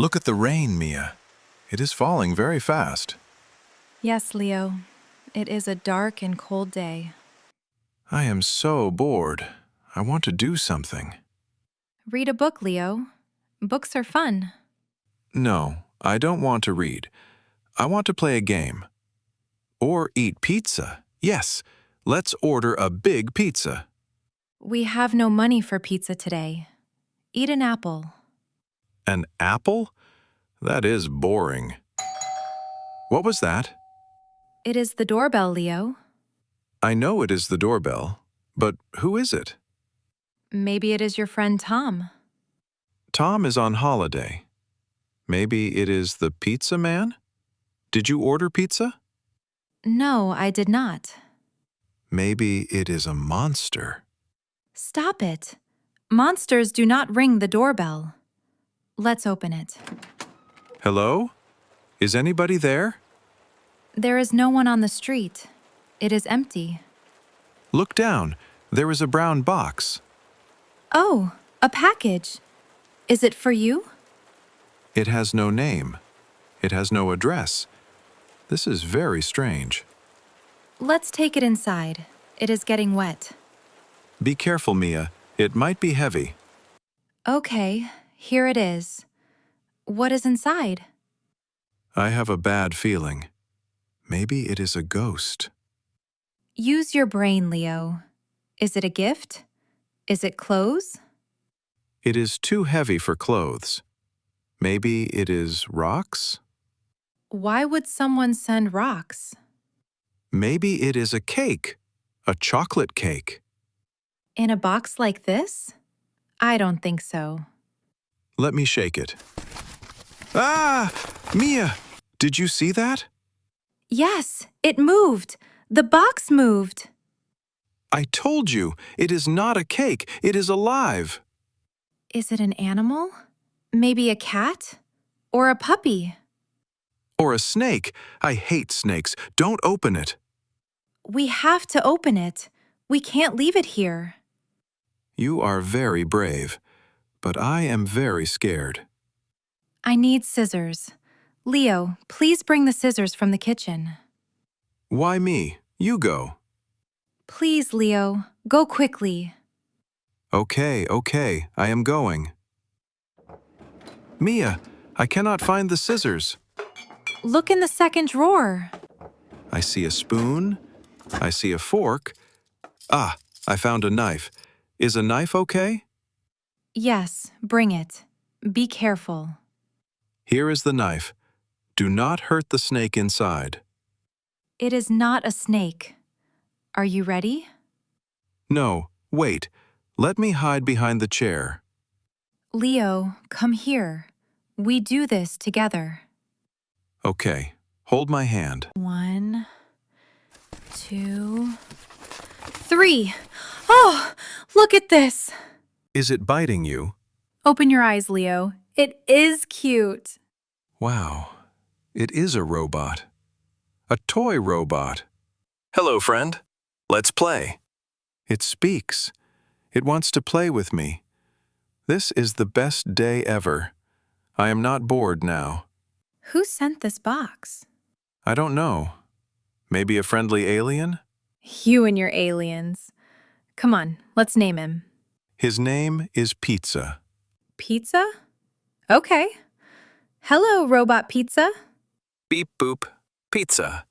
Look at the rain, Mia. It is falling very fast. Yes, Leo. It is a dark and cold day. I am so bored. I want to do something. Read a book, Leo. Books are fun. No, I don't want to read. I want to play a game. Or eat pizza. Yes, let's order a big pizza. We have no money for pizza today. Eat an apple. An apple? That is boring. What was that? It is the doorbell, Leo. I know it is the doorbell, but who is it? Maybe it is your friend Tom. Tom is on holiday. Maybe it is the pizza man? Did you order pizza? No, I did not. Maybe it is a monster. Stop it. Monsters do not ring the doorbell. Let's open it. Hello? Is anybody there? There is no one on the street. It is empty. Look down. There is a brown box. Oh, a package. Is it for you? It has no name. It has no address. This is very strange. Let's take it inside. It is getting wet. Be careful, Mia. It might be heavy. Okay, here it is. What is inside? I have a bad feeling. Maybe it is a ghost. Use your brain, Leo. Is it a gift? Is it clothes? It is too heavy for clothes. Maybe it is rocks? Why would someone send rocks? Maybe it is a cake. A chocolate cake. In a box like this? I don't think so. Let me shake it. Ah! Mia! Did you see that? Yes, it moved. The box moved. I told you, it is not a cake. It is alive. Is it an animal? Maybe a cat? Or a puppy? Or a snake. I hate snakes. Don't open it. We have to open it. We can't leave it here. You are very brave, but I am very scared. I need scissors. Leo, please bring the scissors from the kitchen. Why me? You go. Please, Leo, go quickly. Okay, I am going. Mia, I cannot find the scissors. Look in the second drawer. I see a spoon. I see a fork. Ah, I found a knife. Is a knife okay? Yes, bring it. Be careful. Here is the knife. Do not hurt the snake inside. It is not a snake. Are you ready? No, wait. Let me hide behind the chair. Leo, come here. We do this together. Okay, hold my hand. 1, 2, 3. Oh, look at this. Is it biting you? Open your eyes, Leo. It is cute. Wow, it is a robot. A toy robot. Hello, friend. Let's play. It speaks. It wants to play with me. This is the best day ever. I am not bored now. Who sent this box? I don't know. Maybe a friendly alien? You and your aliens. Come on, let's name him. His name is Pizza. Pizza? Okay. Hello, Robot Pizza. Beep boop, pizza.